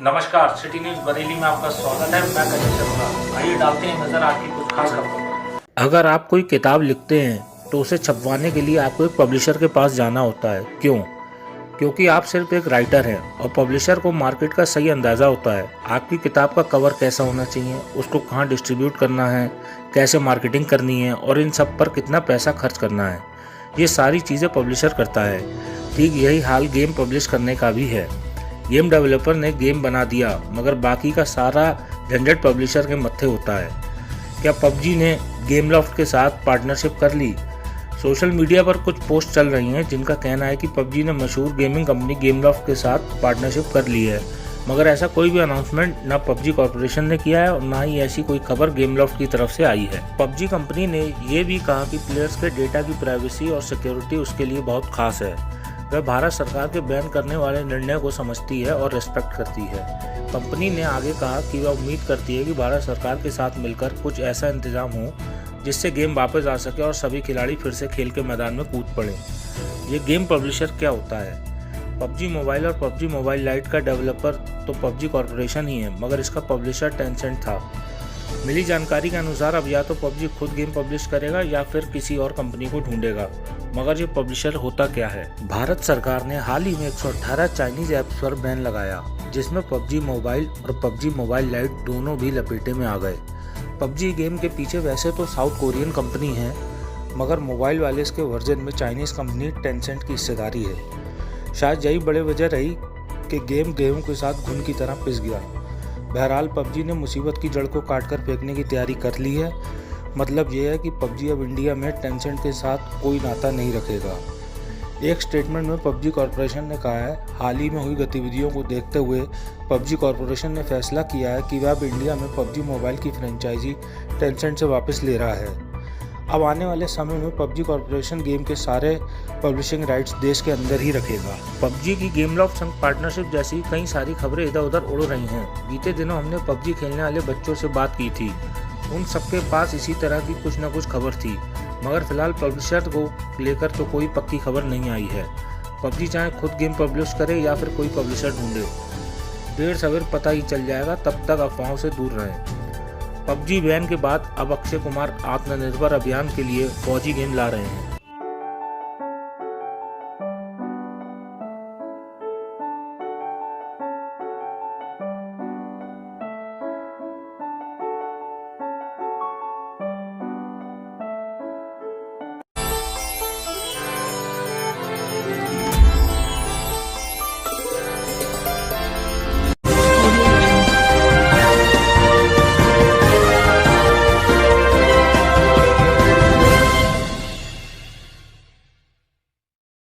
नमस्कार, city news Bareilly में आपका स्वागत है। मैं कशिश अरोड़ा। आइए डालते हैं नजर आज की कुछ खास खबरों पर। अगर आप कोई किताब लिखते हैं तो उसे छपवाने के लिए आपको एक पब्लिशर के पास जाना होता है। क्यों? क्योंकि आप सिर्फ एक राइटर हैं और पब्लिशर को मार्केट का सही अंदाज़ा होता है। आपकी किताब का कवर कैसा होना चाहिए, उसको कहाँ डिस्ट्रीब्यूट करना है, कैसे मार्केटिंग करनी है और इन सब पर कितना पैसा खर्च करना है, ये सारी चीज़ें पब्लिशर करता है। ठीक यही हाल गेम पब्लिश करने का भी है। गेम डेवलपर ने गेम बना दिया मगर बाकी का सारा झंझट पब्लिशर के मत्थे होता है। क्या पबजी ने गेमलॉफ्ट के साथ पार्टनरशिप कर ली? सोशल मीडिया पर कुछ पोस्ट चल रही हैं जिनका कहना है कि पबजी ने मशहूर गेमिंग कंपनी गेमलॉफ्ट के साथ पार्टनरशिप कर ली है, मगर ऐसा कोई भी अनाउंसमेंट ना पबजी कॉर्पोरेशन ने किया है और ना ही ऐसी कोई खबर गेमलॉफ्ट की तरफ से आई है। पबजी कंपनी ने ये भी कहा कि प्लेयर्स के डेटा की प्राइवेसी और सिक्योरिटी उसके लिए बहुत खास है। वह भारत सरकार के बैन करने वाले निर्णय को समझती है और रिस्पेक्ट करती है। कंपनी ने आगे कहा कि वह उम्मीद करती है कि भारत सरकार के साथ मिलकर कुछ ऐसा इंतजाम हो जिससे गेम वापस आ सके और सभी खिलाड़ी फिर से खेल के मैदान में कूद पड़े। ये गेम पब्लिशर क्या होता है? पबजी मोबाइल और पबजी मोबाइल लाइट का डेवलपर तो पबजी कॉर्पोरेशन ही है, मगर इसका पब्लिशर टेंसेंट था। मिली जानकारी के अनुसार अब या तो पबजी खुद गेम पब्लिश करेगा या फिर किसी और कंपनी को ढूंढेगा, मगर ये पब्लिशर होता क्या है? भारत सरकार ने हाल ही में 118 चाइनीज ऐप्स पर बैन लगाया, जिसमें पबजी मोबाइल और पबजी मोबाइल लाइट दोनों भी लपेटे में आ गए। पबजी गेम के पीछे वैसे तो साउथ कोरियन कंपनी है, मगर मोबाइल वाले इसके वर्जन में चाइनीज कंपनी टेंसेंट की हिस्सेदारी है। शायद यही बड़ी वजह रही कि गेम गेहूं के साथ घुन की तरह पिस गया। बहरहाल पबजी ने मुसीबत की जड़ को काटकर फेंकने की तैयारी कर ली है। मतलब यह है कि पबजी अब इंडिया में टेंसेंट के साथ कोई नाता नहीं रखेगा। एक स्टेटमेंट में पबजी कॉर्पोरेशन ने कहा है, हाल ही में हुई गतिविधियों को देखते हुए पबजी कॉर्पोरेशन ने फैसला किया है कि वह अब इंडिया में पबजी मोबाइल की फ्रेंचाइजी टेंसेंट से वापस ले रहा है। अब आने वाले समय में पबजी कॉर्पोरेशन गेम के सारे पब्लिशिंग राइट्स देश के अंदर ही रखेगा। पबजी की गेमलॉफ्ट संग पार्टनरशिप जैसी कई सारी खबरें इधर उधर उड़ रही हैं। बीते दिनों हमने पबजी खेलने वाले बच्चों से बात की थी, उन सबके पास इसी तरह की कुछ न कुछ खबर थी, मगर फिलहाल पब्लिशर को लेकर तो कोई पक्की खबर नहीं आई है। पबजी चाहे खुद गेम पब्लिश करे या फिर कोई पब्लिशर ढूंढे, देर सवेर पता ही चल जाएगा। तब तक अफवाहों से दूर रहें। पबजी बैन के बाद अब अक्षय कुमार आत्मनिर्भर अभियान के लिए फौजी गेम ला रहे हैं।